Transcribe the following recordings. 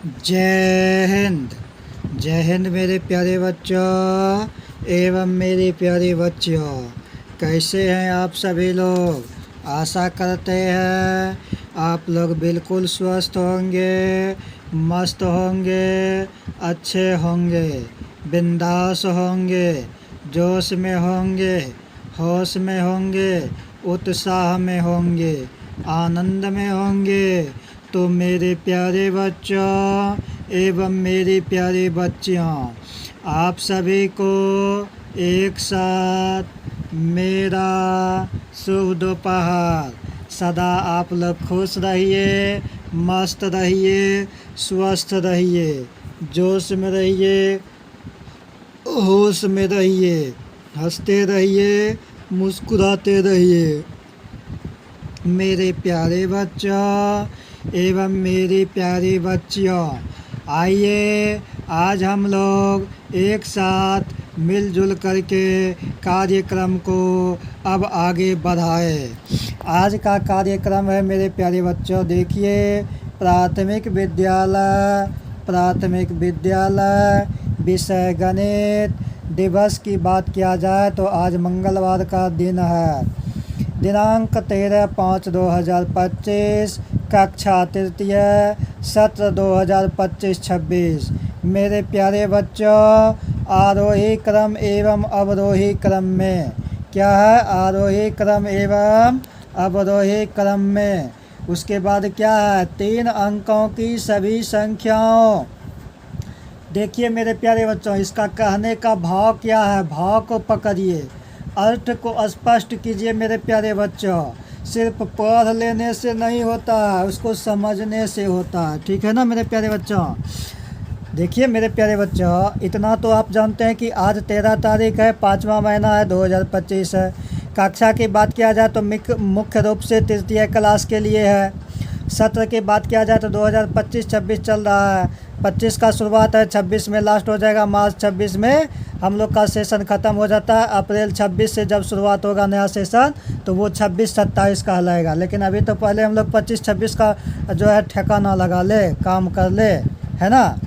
जय हिंद। जय हिंद मेरे प्यारे बच्चों एवं मेरे प्यारे बच्चों, कैसे हैं आप सभी लोग। आशा करते हैं आप लोग बिल्कुल स्वस्थ होंगे, मस्त होंगे, अच्छे होंगे, बिंदास होंगे, जोश में होंगे, होश में होंगे, उत्साह में होंगे, आनंद में होंगे। तो मेरे प्यारे बच्चों एवं मेरी प्यारी बच्चियों, आप सभी को एक साथ मेरा शुभ दोपहर। सदा आप लोग खुश रहिए, मस्त रहिए, स्वस्थ रहिए, जोश में रहिए, होश में रहिए, हंसते रहिए, मुस्कुराते रहिए। मेरे प्यारे बच्चों एवं मेरी प्यारी बच्चियों, आइए आज हम लोग एक साथ मिलजुल करके कार्यक्रम को अब आगे बढ़ाएं। आज का कार्यक्रम है मेरे प्यारे बच्चों, देखिए प्राथमिक विद्यालय विषय गणित दिवस की बात किया जाए तो आज मंगलवार का दिन है। दिनांक 13/5/2025, कक्षा तृतीय, सत्र 2025-26। मेरे प्यारे बच्चों, आरोही क्रम एवं अवरोही क्रम में क्या है? आरोही क्रम एवं अवरोही क्रम में। उसके बाद क्या है? 3 अंकों की सभी संख्याओं। देखिए मेरे प्यारे बच्चों, इसका कहने का भाव क्या है? भाव को पकड़िए, अर्थ को स्पष्ट कीजिए मेरे प्यारे बच्चों। सिर्फ पढ़ लेने से नहीं होता है, उसको समझने से होता है। ठीक है ना मेरे प्यारे बच्चों। देखिए मेरे प्यारे बच्चों, इतना तो आप जानते हैं कि आज 13 तारीख है, 5वां महीना है, 2025 है। कक्षा की बात किया जाए तो मुख्य रूप से तृतीय क्लास के लिए है। सत्र की बात किया जाए तो 2025-26 चल रहा है। 25 का शुरुआत है, 26 में लास्ट हो जाएगा। मार्च 26 में हम लोग का सेशन ख़त्म हो जाता है। अप्रैल 26 से जब शुरुआत होगा नया सेशन तो वो 26-27 कहलाएगा। लेकिन अभी तो पहले हम लोग 25-26 का जो है ठिकाना लगा ले, काम कर ले, है ना।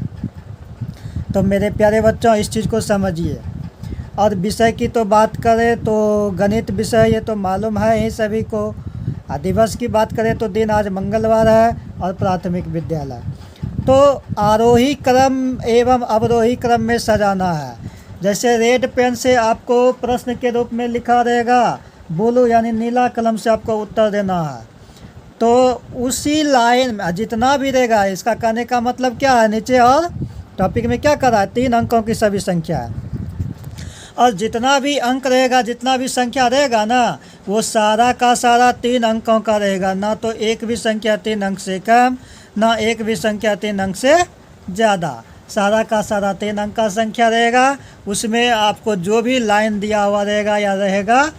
तो मेरे प्यारे बच्चों इस चीज़ को समझिए। और विषय की तो बात करें तो गणित विषय, ये तो मालूम है ही सभी को। दिवस की बात करें तो दिन आज मंगलवार है और प्राथमिक विद्यालय। तो आरोही क्रम एवं अवरोही क्रम में सजाना है। जैसे रेड पेन से आपको प्रश्न के रूप में लिखा रहेगा, ब्लू यानी नीला कलम से आपको उत्तर देना है। तो उसी लाइन में जितना भी रहेगा, इसका कहने का मतलब क्या है? नीचे और टॉपिक में क्या कर रहा है? 3 अंकों की सभी संख्या है। और जितना भी अंक रहेगा, जितना भी संख्या रहेगा ना, वो सारा का सारा 3 अंकों का रहेगा। ना तो एक भी संख्या 3 अंक से कम, ना एक भी संख्या 3 अंक से ज़्यादा। सारा का सारा 3 अंक का संख्या रहेगा। उसमें आपको जो भी लाइन दिया हुआ रहेगा या रहेगा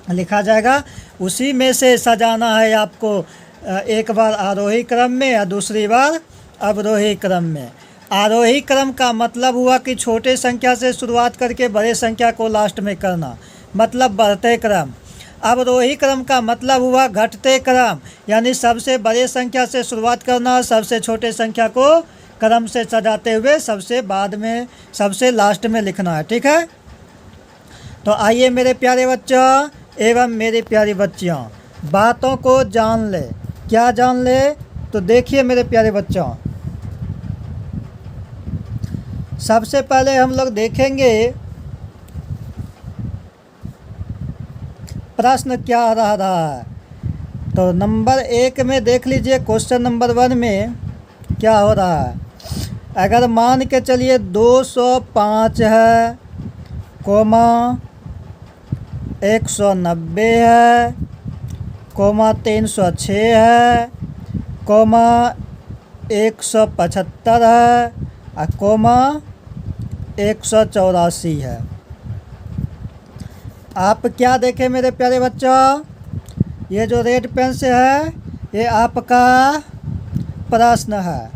लिखा जाएगा, उसी में से सजाना है आपको। एक बार आरोही क्रम में या दूसरी बार अवरोही क्रम में। आरोही क्रम का मतलब हुआ कि छोटे संख्या से शुरुआत करके बड़े संख्या को लास्ट में करना, मतलब बढ़ते क्रम। अवरोही क्रम का मतलब हुआ घटते क्रम, यानी सबसे बड़े संख्या से शुरुआत करना और सबसे छोटे संख्या को क्रम से सजाते हुए सबसे बाद में, सबसे लास्ट में लिखना है। ठीक है। तो आइए मेरे प्यारे बच्चों एवं मेरी प्यारी बच्चियों, बातों को जान ले। क्या जान ले? तो देखिए मेरे प्यारे बच्चों, सबसे पहले हम लोग देखेंगे प्रश्न क्या रहा है। तो नंबर 1 में देख लीजिए, क्वेश्चन नंबर 1 में क्या हो रहा है। अगर मान के चलिए 205 है, कोमा 190 है, कोमा 306 है, कोमा 175 है और कोमा 184 है। आप क्या देखें मेरे प्यारे बच्चों, ये जो रेड पेन से है ये आपका प्रश्न है।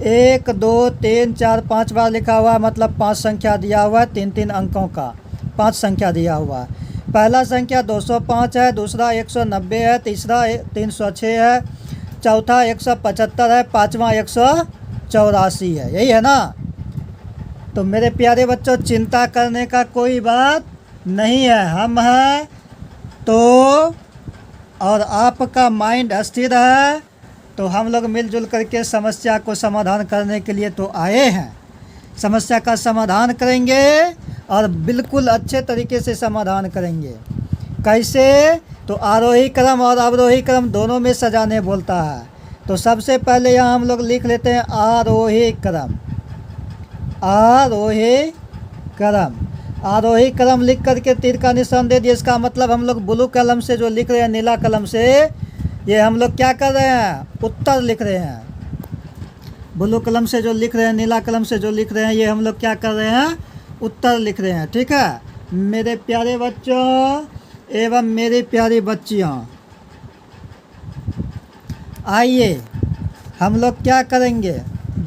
1 2 3 4 5 बार लिखा हुआ है, मतलब 5 संख्या दिया हुआ है, 3-3 अंकों का 5 संख्या दिया हुआ है। पहला संख्या 205 है, दूसरा 190 है, तीसरा 306 है, चौथा 175 है, पाँचवा 184 है, यही है ना। तो मेरे प्यारे बच्चों चिंता करने का कोई बात नहीं है, हम हैं तो और आपका माइंड स्थिर है तो हम लोग मिलजुल करके समस्या को समाधान करने के लिए तो आए हैं। समस्या का समाधान करेंगे और बिल्कुल अच्छे तरीके से समाधान करेंगे। कैसे? तो आरोही क्रम और अवरोही क्रम दोनों में सजाने बोलता है। तो सबसे पहले यहाँ हम लोग लिख लेते हैं आरोही क्रम। आरोही क्रम, आरोही क्रम लिख करके तीर का निशान दे दिए। इसका मतलब हम लोग ब्लू कलम से जो लिख रहे हैं, नीला कलम से, ये हम लोग क्या कर रहे हैं? उत्तर लिख रहे हैं। ब्लू कलम से जो लिख रहे हैं, नीला कलम से जो लिख रहे हैं, ये हम लोग क्या कर रहे हैं? उत्तर लिख रहे हैं। ठीक है मेरे प्यारे बच्चों एवं मेरी प्यारी बच्चियों, आइए हम लोग क्या करेंगे,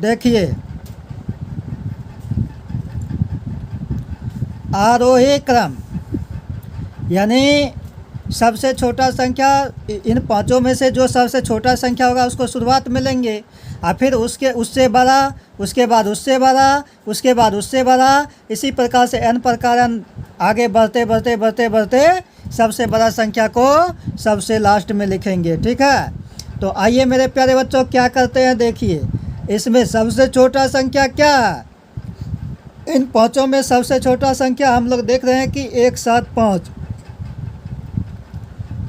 देखिए आरोही क्रम यानी सबसे छोटा संख्या, इन पांचों में से जो सबसे छोटा संख्या होगा उसको शुरुआत में लेंगे और फिर उससे बड़ा, उसके बाद उससे बड़ा, उसके बाद उससे बड़ा, इसी प्रकार से n प्रकार आगे बढ़ते बढ़ते बढ़ते बढ़ते सबसे बड़ा संख्या को सबसे लास्ट में लिखेंगे। ठीक है तो आइए मेरे प्यारे बच्चों क्या करते हैं, देखिए इसमें सबसे छोटा संख्या क्या है? इन पाँचों में सबसे छोटा संख्या हम लोग देख रहे हैं कि 175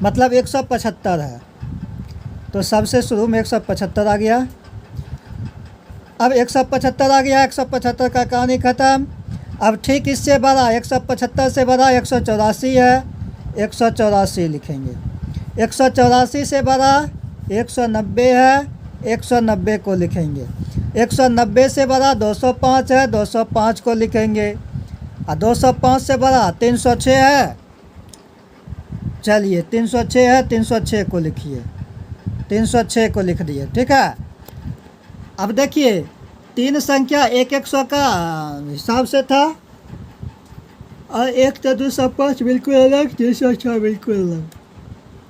मतलब 175 है। तो सबसे शुरू में 175 आ गया। अब 175 आ गया, 175 का कहानी ख़त्म। अब ठीक इससे बड़ा 175 से बड़ा 184 है, 184 लिखेंगे। 184 से बड़ा 190 है, 190 को लिखेंगे। 190 से बड़ा 205 है, 205 को लिखेंगे। और 205 से बड़ा 306 है, चलिए 306 है, 306 को लिखिए, 306 को लिख दिए। ठीक है अब देखिए तीन संख्या 100 का हिसाब से था और 1 तो 205 बिल्कुल अलग, 306 बिल्कुल अलग,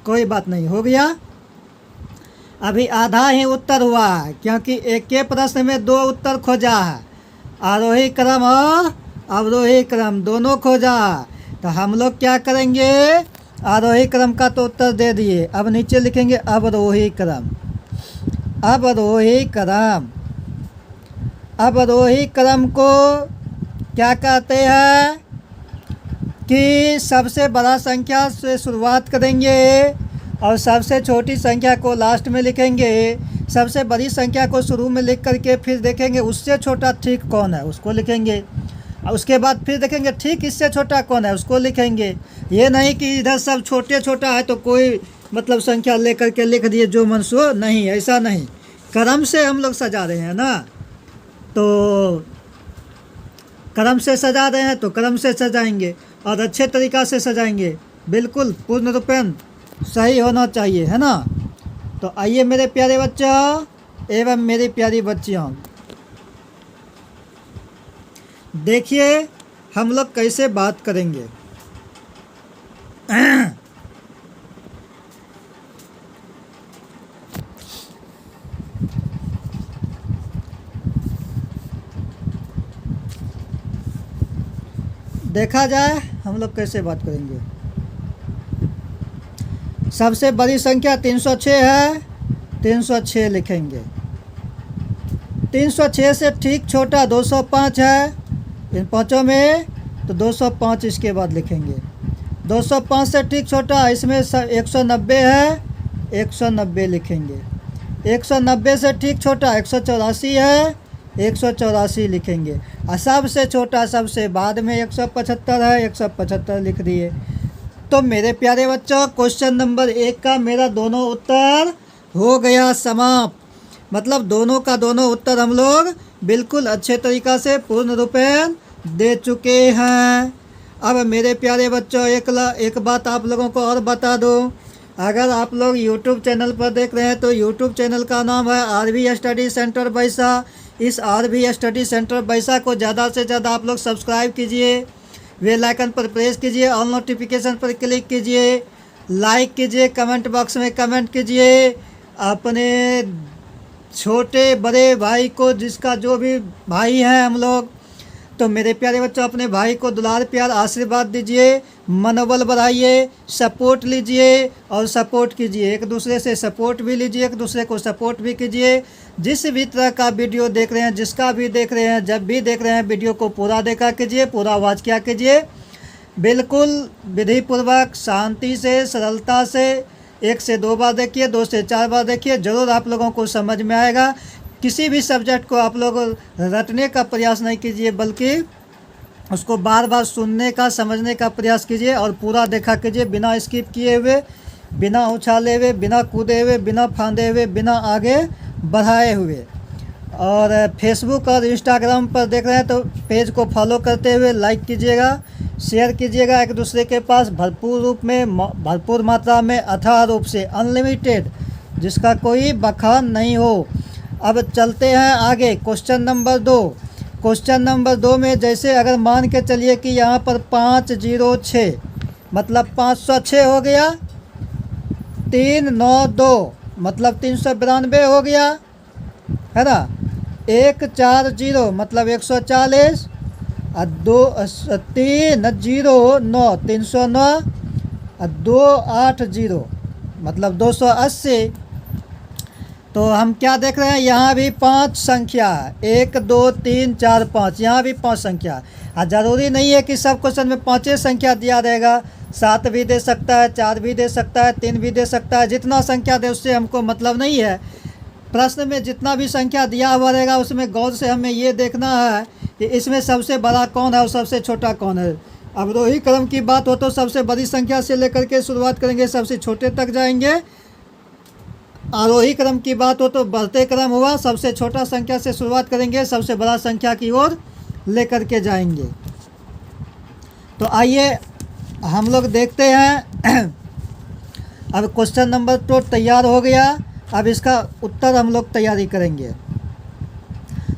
कोई बात नहीं, हो गया। अभी आधा ही उत्तर हुआ है क्योंकि एक के प्रश्न में 2 उत्तर खोजा है, आरोही क्रम और अवरोही क्रम दोनों खोजा है। तो हम लोग क्या करेंगे, आरोही क्रम का तो उत्तर दे दिए, अब नीचे लिखेंगे अवरोही क्रम। अवरोही क्रम, अवरोही क्रम को क्या कहते हैं कि सबसे बड़ा संख्या से शुरुआत करेंगे और सबसे छोटी संख्या को लास्ट में लिखेंगे। सबसे बड़ी संख्या को शुरू में लिख करके फिर देखेंगे उससे छोटा ठीक कौन है उसको लिखेंगे, और उसके बाद फिर देखेंगे ठीक इससे छोटा कौन है उसको लिखेंगे। ये नहीं कि इधर सब छोटे छोटा है तो कोई मतलब संख्या ले करके लिख दिए जो मन सो, नहीं, ऐसा नहीं, क्रम से हम लोग सजा रहे हैं ना। तो क्रम से सजा रहे हैं तो क्रम से सजाएंगे और अच्छे तरीक़ा से सजाएंगे, बिल्कुल पूर्ण रूपेण सही होना चाहिए, है ना। तो आइए मेरे प्यारे बच्चों एवं मेरी प्यारी बच्चियों, देखिए हम लोग कैसे बात करेंगे। देखा जाए हम लोग कैसे बात करेंगे। सबसे बड़ी संख्या 306 है, 306 लिखेंगे। 306 से ठीक छोटा 205 है, इन पाँचों में तो 205 इसके बाद लिखेंगे। 205 से ठीक छोटा इसमें 190 है, 190 लिखेंगे। 190 से ठीक छोटा 184 है, 184 लिखेंगे। और सबसे छोटा सबसे बाद में 175 है, 175 लिख दिए। तो मेरे प्यारे बच्चों क्वेश्चन नंबर 1 का मेरा दोनों उत्तर हो गया समाप्त। मतलब दोनों का दोनों उत्तर हम लोग बिल्कुल अच्छे तरीक़ा से पूर्ण रूपेण दे चुके हैं। अब मेरे प्यारे बच्चों एक बात आप लोगों को और बता दूं, अगर आप लोग YouTube चैनल पर देख रहे हैं तो YouTube चैनल का नाम है RV स्टडी सेंटर बैसा। इस RV स्टडी सेंटर बैसा को ज़्यादा से ज़्यादा आप लोग सब्सक्राइब कीजिए, बेल आइकन पर प्रेस कीजिए, ऑल नोटिफिकेशन पर क्लिक कीजिए, लाइक कीजिए, कमेंट बॉक्स में कमेंट कीजिए अपने छोटे बड़े भाई को, जिसका जो भी भाई हैं हम लोग, तो मेरे प्यारे बच्चों अपने भाई को दुलार प्यार आशीर्वाद दीजिए, मनोबल बढ़ाइए, सपोर्ट लीजिए और सपोर्ट कीजिए। एक दूसरे से सपोर्ट भी लीजिए, एक दूसरे को सपोर्ट भी कीजिए। जिस भी तरह का वीडियो देख रहे हैं, जिसका भी देख रहे हैं, जब भी देख रहे हैं, वीडियो को पूरा देखा कीजिए, पूरा वॉच किया कीजिए, बिल्कुल विधिपूर्वक, शांति से, सरलता से। 1 से 2 बार देखिए, 2 से 4 बार देखिए, ज़रूर आप लोगों को समझ में आएगा। किसी भी सब्जेक्ट को आप लोग रटने का प्रयास नहीं कीजिए, बल्कि उसको बार बार सुनने का, समझने का प्रयास कीजिए और पूरा देखा कीजिए, बिना स्किप किए हुए, बिना उछाले हुए, बिना कूदे हुए, बिना फांदे हुए, बिना आगे बढ़ाए हुए। और फेसबुक और इंस्टाग्राम पर देख रहे हैं तो पेज को फॉलो करते हुए लाइक कीजिएगा, शेयर कीजिएगा एक दूसरे के पास, भरपूर रूप में, भरपूर मात्रा में, अथाह रूप से, अनलिमिटेड, जिसका कोई बखान नहीं हो। अब चलते हैं आगे। Question number 2। क्वेश्चन नंबर 2 में जैसे अगर मान के चलिए कि यहाँ पर 506 मतलब 506 हो गया, 392 मतलब 392 हो गया, है ना। 140 मतलब 140 और 309 309 और 280 मतलब 280। तो हम क्या देख रहे हैं, यहाँ भी 5 संख्या है, 1 2 3 4 5, यहाँ भी 5 संख्या। और ज़रूरी नहीं है कि सब क्वेश्चन में 5 संख्या दिया रहेगा, 7 भी दे सकता है, 4 भी दे सकता है, 3 भी दे सकता है। जितना संख्या दे उससे हमको मतलब नहीं है। प्रश्न में जितना भी संख्या दिया हुआ रहेगा उसमें गौर से हमें ये देखना है कि इसमें सबसे बड़ा कौन है और सबसे छोटा कौन है। अवरोही क्रम की बात हो तो सबसे बड़ी संख्या से लेकर के शुरुआत करेंगे, सबसे छोटे तक जाएंगे। आरोही क्रम की बात हो तो बढ़ते क्रम हुआ, सबसे छोटा संख्या से शुरुआत करेंगे, सबसे बड़ा संख्या की ओर लेकर के जाएंगे। तो आइए हम लोग देखते हैं। अब क्वेश्चन नंबर 2 तैयार हो गया। अब इसका उत्तर हम लोग तैयारी करेंगे।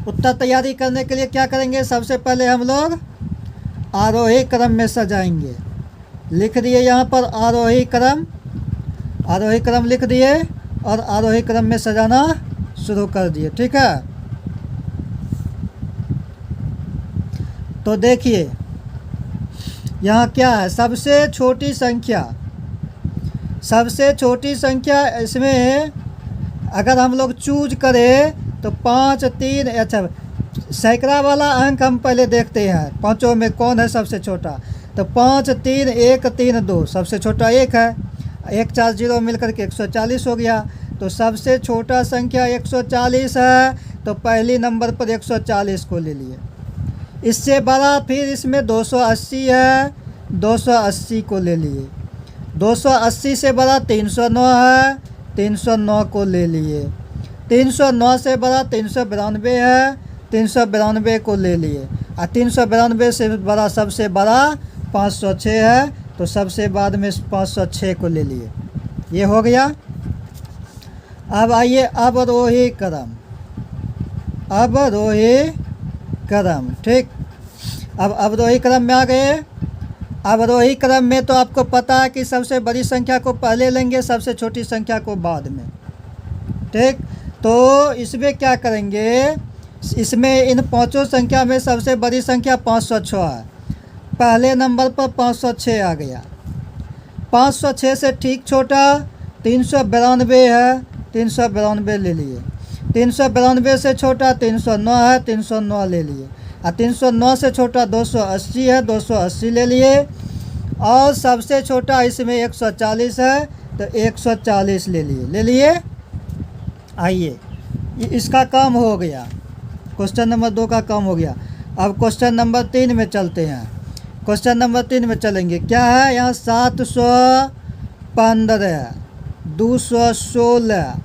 उत्तर तैयारी करने के लिए क्या करेंगे, सबसे पहले हम लोग आरोही क्रम में सजाएंगे। लिख दिए यहाँ पर आरोही क्रम लिख दिए और आरोही क्रम में सजाना शुरू कर दिए। ठीक है, तो देखिए यहाँ क्या है, सबसे छोटी संख्या इसमें अगर हम लोग चूज करें तो 5 3, अच्छा सैकड़ा वाला अंक हम पहले देखते हैं, पाँचों में कौन है सबसे छोटा। तो 5 3 1 3 2 सबसे छोटा 1 है, 1 4 0 मिलकर के 140 हो गया। तो सबसे छोटा संख्या 140 है, तो पहली नंबर पर 140 को ले लिए। इससे बड़ा फिर इसमें 280 है, 280 को ले लिए। 280 से बड़ा 309 है, 309 को ले लिए। 309 से बड़ा 392 है, 392 को ले लिए। और 392 से बड़ा सबसे बड़ा 506 है, तो सबसे बाद में 506 को ले लिए। ये हो गया। अब आइए अवरोही क्रम। ठीक, अब अवरोही क्रम में आ गए। अवरोही क्रम में तो आपको पता है कि सबसे बड़ी संख्या को पहले लेंगे, सबसे छोटी संख्या को बाद में। ठीक, तो इसमें क्या करेंगे, इसमें इन पांचों संख्या में सबसे बड़ी संख्या 506 है। पहले नंबर पर 506 आ गया। 506 से ठीक छोटा 392 है, 392 ले लिए। 392 से छोटा 309 है, 309 ले लिए। और 309 से छोटा 280 है, 280 ले लिए। और सबसे छोटा इसमें 140 है, तो 140 ले लिए। आइए, इसका काम हो गया, क्वेश्चन नंबर 2 का काम हो गया। अब क्वेश्चन नंबर 3 में चलते हैं। क्वेश्चन नंबर 3 में चलेंगे। क्या है यहाँ, 715, 216,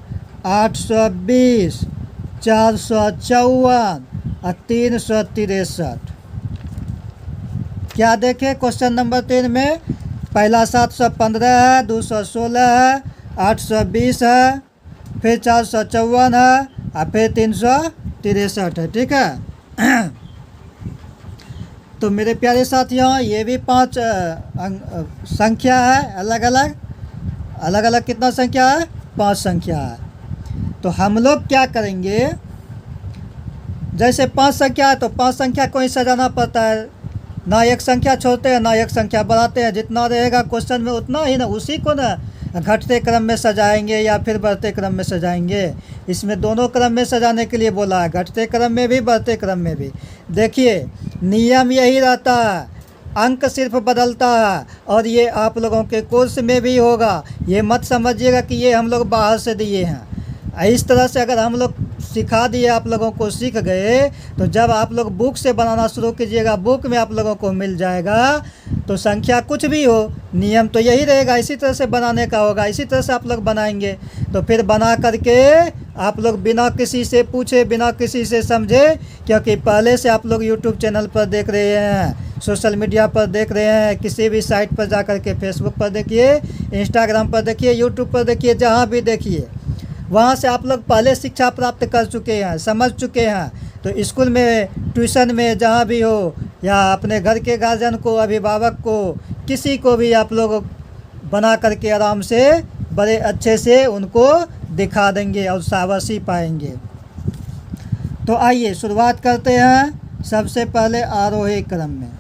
820, 454 और 363। क्या देखें क्वेश्चन नंबर 3 में, पहला 715 है, 216 है, 820 है, फिर 454 है और फिर 363 है। ठीक है। तो मेरे प्यारे साथियों, ये भी 5 संख्या है, अलग अलग कितना संख्या है, 5 संख्या है। तो हम लोग क्या करेंगे, जैसे 5 संख्या है तो 5 संख्या को ही सजाना पड़ता है, ना एक संख्या छोड़ते हैं ना एक संख्या बढ़ाते हैं, जितना रहेगा क्वेश्चन में उतना ही ना, उसी को ना घटते क्रम में सजाएंगे या फिर बढ़ते क्रम में सजाएंगे। इसमें दोनों क्रम में सजाने के लिए बोला है, घटते क्रम में भी बढ़ते क्रम में भी। देखिए नियम यही रहता है, अंक सिर्फ बदलता है, और ये आप लोगों के कोर्स में भी होगा। ये मत समझिएगा कि ये हम लोग बाहर से दिए हैं। इस तरह से अगर हम लोग सिखा दिए, आप लोगों को सीख गए, तो जब आप लोग बुक से बनाना शुरू कीजिएगा, बुक में आप लोगों को मिल जाएगा। तो संख्या कुछ भी हो, नियम तो यही रहेगा, इसी तरह से बनाने का होगा, इसी तरह से आप लोग बनाएंगे। तो फिर बना करके आप लोग बिना किसी से पूछे, बिना किसी से समझे, क्योंकि पहले से आप लोग यूट्यूब चैनल पर देख रहे हैं, सोशल मीडिया पर देख रहे हैं, किसी भी साइट पर जा कर के फेसबुक पर देखिए, इंस्टाग्राम पर देखिए, यूट्यूब पर देखिए, जहाँ भी देखिए, वहाँ से आप लोग पहले शिक्षा प्राप्त कर चुके हैं, समझ चुके हैं। तो स्कूल में, ट्यूशन में, जहाँ भी हो, या अपने घर के गार्जियन को, अभिभावक को, किसी को भी आप लोग बना करके आराम से बड़े अच्छे से उनको दिखा देंगे और शाबाशी पाएंगे। तो आइए शुरुआत करते हैं। सबसे पहले आरोही क्रम में,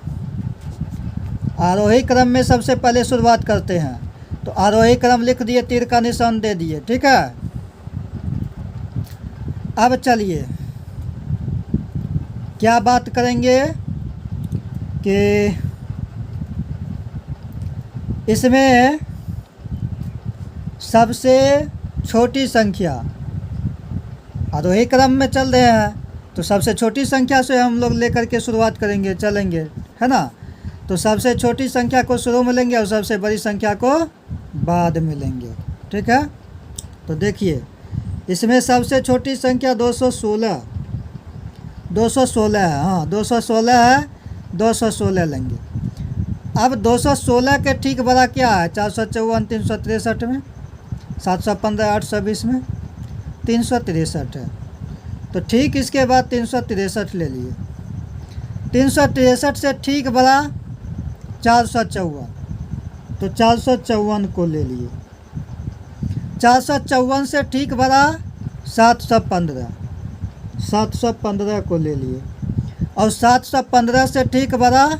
आरोही क्रम में सबसे पहले शुरुआत करते हैं। तो आरोही क्रम लिख दिए, तीर का निशान दे दिए, ठीक है। अब चलिए क्या बात करेंगे कि इसमें सबसे छोटी संख्या, आरोही क्रम में चल रहे हैं तो सबसे छोटी संख्या से हम लोग लेकर के शुरुआत करेंगे, चलेंगे, है ना। तो सबसे छोटी संख्या को शुरू में लेंगे और सबसे बड़ी संख्या को बाद में लेंगे, ठीक है। तो देखिए इसमें सबसे छोटी संख्या 216 है, हाँ 216 है, 216 लेंगे। अब 216 के ठीक बड़ा क्या है, 454, 363 में, 715, 820 में 363 है। तो ठीक इसके बाद 363 ले लिए। 363 से ठीक बड़ा 454, तो 454 को ले लिए। 454 से ठीक बड़ा 715 को ले लिए। और 715 से ठीक बड़ा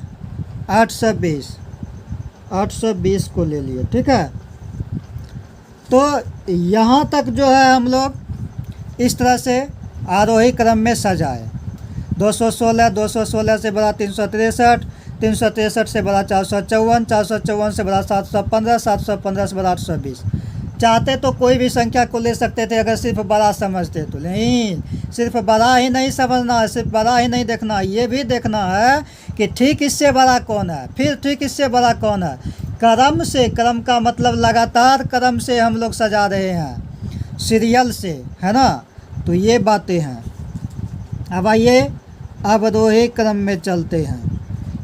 820 को ले लिए, ठीक है। तो यहाँ तक जो है हम लोग इस तरह से आरोही क्रम में सजाए। 216 से बड़ा 363, 363 से बड़ा 454, 454 से बड़ा 715, 715 से बड़ा 820। चाहते तो कोई भी संख्या को ले सकते थे अगर सिर्फ बड़ा समझते तो, नहीं, सिर्फ बड़ा ही नहीं समझना है, सिर्फ बड़ा ही नहीं देखना है, ये भी देखना है कि ठीक इससे बड़ा कौन है, फिर ठीक इससे बड़ा कौन है। क्रम से, क्रम का मतलब लगातार क्रम से हम लोग सजा रहे हैं, सीरियल से, है ना। तो ये बातें हैं। अब आइए अवरोही क्रम में चलते हैं।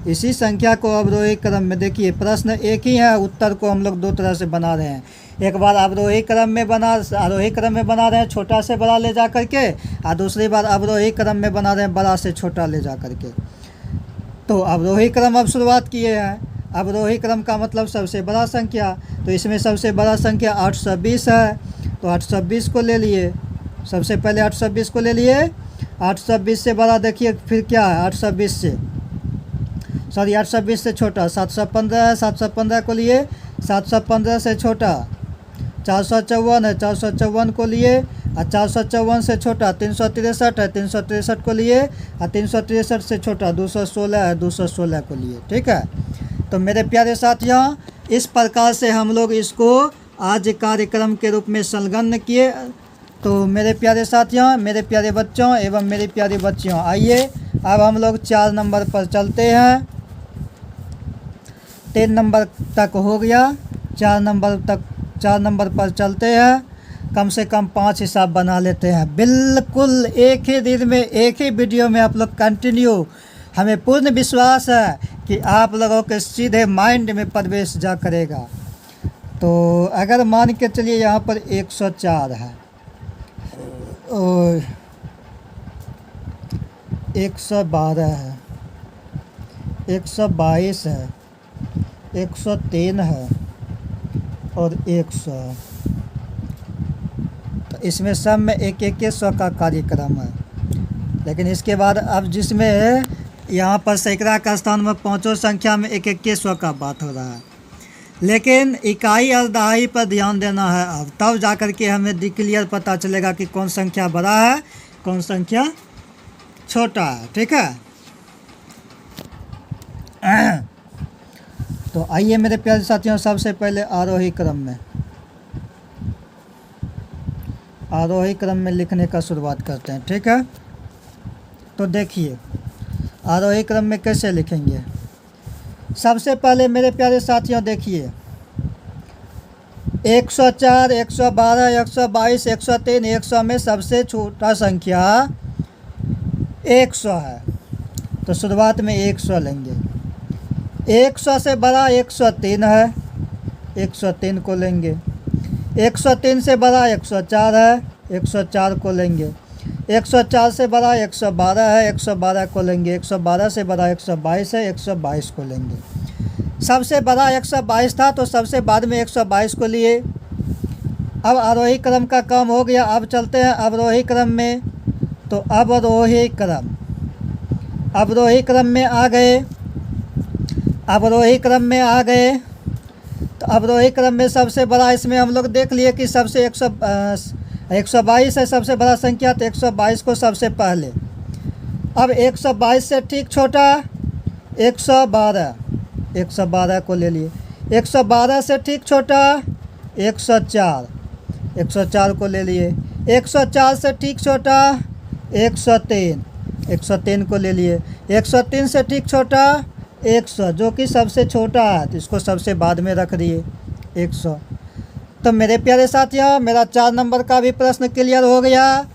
इसी संख्या को अवरोही क्रम में, देखिए प्रश्न एक ही है, उत्तर को हम लोग दो तरह से बना रहे हैं। एक बार आरोही क्रम में बना रहे हैं छोटा से बड़ा ले जा करके, और दूसरी बार अवरोही क्रम में बना रहे हैं बड़ा से छोटा ले जा करके। तो अवरोही क्रम अब शुरुआत किए हैं। अवरोही क्रम का मतलब सबसे बड़ा संख्या, तो इसमें सबसे बड़ा संख्या 820 है, तो 820 को ले लिए। सबसे पहले 820 को ले लिए। 820 से बड़ा देखिए फिर क्या है, 820 से छोटा 715 है, 715 को लिए। 715 से छोटा 454 है, 454 को लिए। और 454 से छोटा 363 है, 363 को लिए। और 363 से छोटा 216 है, 216 को लिए, ठीक है। तो मेरे प्यारे साथियों, इस प्रकार से हम लोग इसको आज कार्यक्रम के रूप में संलग्न किए। तो मेरे प्यारे साथियों, मेरे प्यारे बच्चों एवं मेरी प्यारी बच्चियों, आइए अब हम लोग 4 नंबर पर चलते हैं। 3 नंबर तक हो गया, 4 नंबर पर चलते हैं। कम से कम 5 हिसाब बना लेते हैं, बिल्कुल एक ही दिन में, एक ही वीडियो में आप लोग कंटिन्यू। हमें पूर्ण विश्वास है कि आप लोगों के सीधे माइंड में प्रवेश जा करेगा। तो अगर मान के चलिए यहाँ पर 104 है और 112 है, 122 है, 103 है और 100 है। तो इसमें सब में एक एक के 100 का कार्यक्रम है। लेकिन इसके बाद अब जिसमें यहाँ पर सैकड़ा का स्थान में पाँचों संख्या में एक एक के 100 का बात हो रहा है, लेकिन इकाई और दहाई पर ध्यान देना है। अब तब जाकर के हमें क्लियर पता चलेगा कि कौन संख्या बड़ा है, कौन संख्या छोटा है। ठीक है, तो आइए मेरे प्यारे साथियों, सबसे पहले आरोही क्रम में लिखने का शुरुआत करते हैं। ठीक है, तो देखिए आरोही क्रम में कैसे लिखेंगे। सबसे पहले मेरे प्यारे साथियों देखिए 104, 112, 122, 103, 100 में सबसे छोटा संख्या 100 है, तो शुरुआत में 100 लेंगे। 100 से बड़ा 103 है, 103 को लेंगे। 103 से बड़ा 104 है, 104 को लेंगे। 104 से बड़ा 112 है, 112 को लेंगे। 112 से बड़ा 122 है, 122 को लेंगे। सबसे बड़ा 122 था, तो सबसे बाद में 122 को लिए। अब आरोही क्रम का काम हो गया। अब चलते हैं अवरोही क्रम में। तो अवरोही क्रम में आ गए। अवरोही क्रम में आ गए तो अवरोही क्रम में सबसे बड़ा, इसमें हम लोग देख लिए कि सबसे 122 है सबसे बड़ा संख्या, तो 122 को सबसे पहले। अब 122 से ठीक छोटा 112 को ले लिए। 112 से ठीक छोटा 104 को ले लिए। 104 से ठीक छोटा 103 को ले लिए। 103 से ठीक छोटा 100, जो कि सबसे छोटा है, तो इसको सबसे बाद में रख दिए 100। तो मेरे प्यारे साथियों, मेरा 4 नंबर का भी प्रश्न क्लियर हो गया।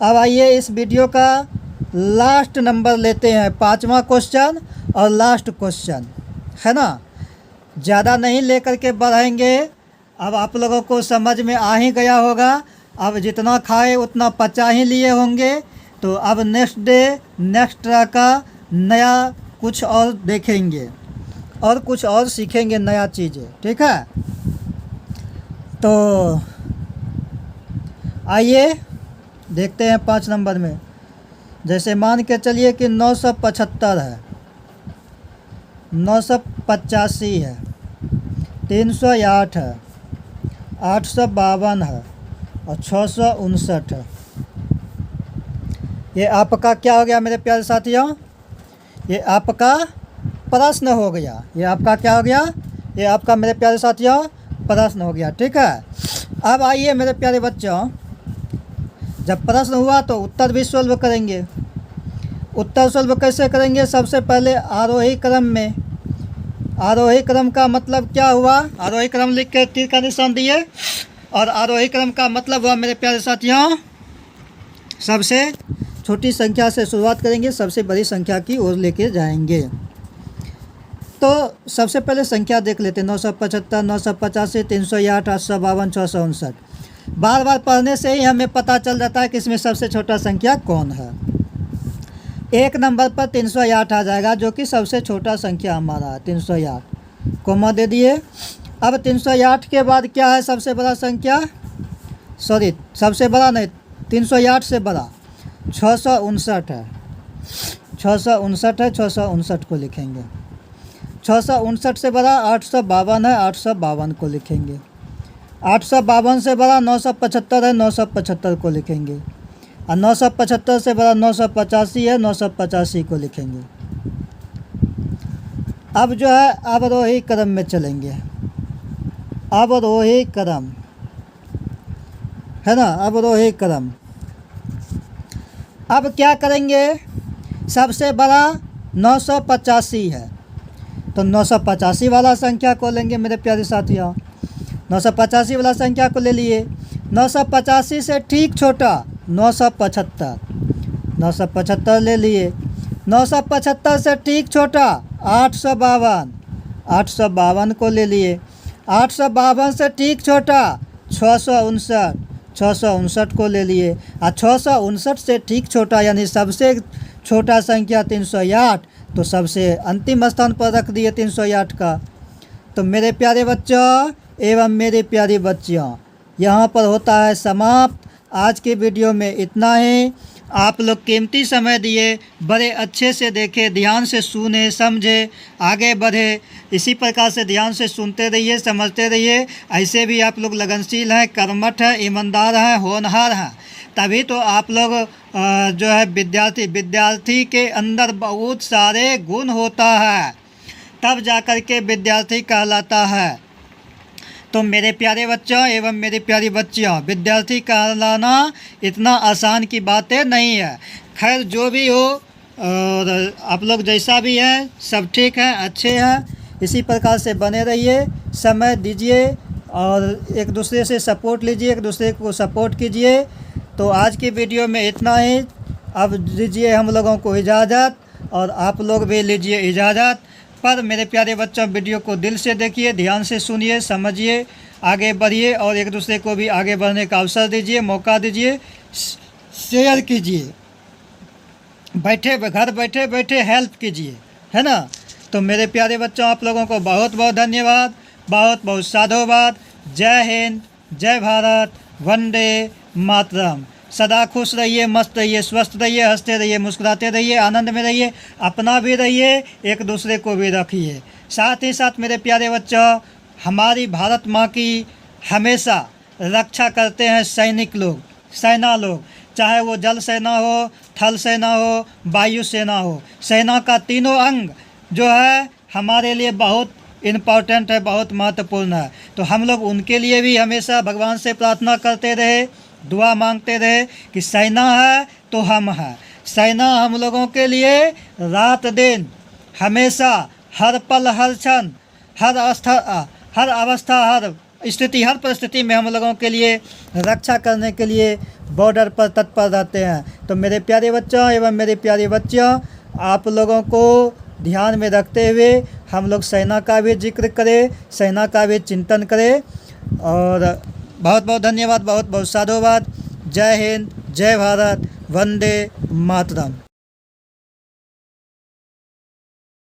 अब आइए इस वीडियो का लास्ट नंबर लेते हैं, 5वां क्वेश्चन और लास्ट क्वेश्चन है ना। ज़्यादा नहीं लेकर के बढ़ेंगे। अब आप लोगों को समझ में आ ही गया होगा। अब जितना खाए उतना पचा ही लिए होंगे। तो अब नेक्स्ट तरह का नया कुछ और देखेंगे और कुछ और सीखेंगे नया चीज़ें। ठीक है, तो आइए देखते हैं 5 नंबर में। जैसे मान के चलिए कि 975 है, 985 है, 308 है, 852 है और 659 है। ये आपका क्या हो गया मेरे प्यारे साथियों? ये आपका प्रश्न हो गया। ये आपका क्या हो गया? ये आपका मेरे प्यारे साथियों प्रश्न हो गया। ठीक है, अब आइए मेरे प्यारे बच्चों, जब प्रश्न हुआ तो उत्तर भी सोल्व करेंगे। उत्तर सोल्व कैसे करेंगे? सबसे पहले आरोही क्रम में। आरोही क्रम का मतलब क्या हुआ? आरोही क्रम लिख के तीर का निशान दिए। और आरोही क्रम का मतलब हुआ मेरे प्यारे साथियों, सबसे छोटी संख्या से शुरुआत करेंगे, सबसे बड़ी संख्या की ओर लेके जाएंगे। तो सबसे पहले संख्या देख लेते हैं। 975, 985, 308, 852, 659। बार बार पढ़ने से ही हमें पता चल जाता है कि इसमें सबसे छोटा संख्या कौन है। 1 नंबर पर 308 आ जाएगा, जो कि सबसे छोटा संख्या हमारा है। 308 कोमा दे दिए। अब 308 के बाद क्या है सबसे बड़ा संख्या? सॉरी, सबसे बड़ा नहीं, 308 से बड़ा 659 है। 659 है, 659 को लिखेंगे। 659 से बड़ा 852 है, 852 को लिखेंगे। 852 से बड़ा 975 है, 975 को लिखेंगे। और 975 से बड़ा 985 है, 985 को लिखेंगे। अब जो है अवरोही क्रम में चलेंगे। अवरोही क्रम है ना, अवरोही क्रम। अब क्या करेंगे? सबसे बड़ा 985 है, तो 985 वाला संख्या को लेंगे मेरे प्यारे साथियों। 985 वाला संख्या को ले लिए। 985 से ठीक छोटा 975, 975 ले लिए। 975 से ठीक छोटा 852, 852 को ले लिए। 852 से ठीक छोटा 659, 659 को ले लिए। और 659 से ठीक छोटा यानी सबसे छोटा संख्या 308, तो सबसे अंतिम स्थान पर रख दिए 308 का। तो मेरे प्यारे बच्चों एवं मेरी प्यारी बच्चियों, यहाँ पर होता है समाप्त आज के वीडियो में इतना ही। आप लोग कीमती समय दिए, बड़े अच्छे से देखे, ध्यान से सुने, समझे, आगे बढ़े। इसी प्रकार से ध्यान से सुनते रहिए, समझते रहिए। ऐसे भी आप लोग लगनशील हैं, कर्मठ हैं, ईमानदार हैं, होनहार हैं, तभी तो आप लोग जो है विद्यार्थी के अंदर बहुत सारे गुण होता है, तब जाकर के विद्यार्थी कहलाता है। तो मेरे प्यारे बच्चों एवं मेरी प्यारी बच्चियों, विद्यार्थी कहलाना इतना आसान की बातें नहीं है। खैर जो भी हो, और आप लोग जैसा भी है सब ठीक है, अच्छे हैं। इसी प्रकार से बने रहिए, समय दीजिए और एक दूसरे से सपोर्ट लीजिए, एक दूसरे को सपोर्ट कीजिए। तो आज की वीडियो में इतना ही। अब दीजिए हम लोगों को इजाज़त और आप लोग भी लीजिए इजाज़त। पर मेरे प्यारे बच्चों, वीडियो को दिल से देखिए, ध्यान से सुनिए, समझिए, आगे बढ़िए और एक दूसरे को भी आगे बढ़ने का अवसर दीजिए, मौका दीजिए, शेयर कीजिए, घर बैठे बैठे हेल्प कीजिए, है ना। तो मेरे प्यारे बच्चों, आप लोगों को बहुत बहुत धन्यवाद, बहुत बहुत साधुवाद। जय हिंद, जय भारत, वंदे मातरम। सदा खुश रहिए, मस्त रहिए, स्वस्थ रहिए, हंसते रहिए, मुस्कुराते रहिए, आनंद में रहिए, अपना भी रहिए, एक दूसरे को भी रखिए। साथ ही साथ मेरे प्यारे बच्चों, हमारी भारत माँ की हमेशा रक्षा करते हैं सैनिक लोग, सेना लोग, चाहे वो जल सेना हो, थल सेना हो, वायु सेना हो। सेना का तीनों अंग जो है हमारे लिए बहुत इम्पॉर्टेंट है, बहुत महत्वपूर्ण है। तो हम लोग उनके लिए भी हमेशा भगवान से प्रार्थना करते रहे, दुआ मांगते रहे कि सेना है तो हम हैं। सेना हम लोगों के लिए रात दिन हमेशा, हर पल, हर क्षण, हर अवस्था, हर स्थिति, हर परिस्थिति में हम लोगों के लिए रक्षा करने के लिए बॉर्डर पर तत्पर रहते हैं। तो मेरे प्यारे बच्चों एवं मेरी प्यारी बच्चियों, आप लोगों को ध्यान में रखते हुए हम लोग सेना का भी जिक्र करें, सेना का भी चिंतन करें। और बहुत बहुत धन्यवाद, बहुत बहुत साधुवाद। जय हिंद, जय भारत, वंदे मातरम।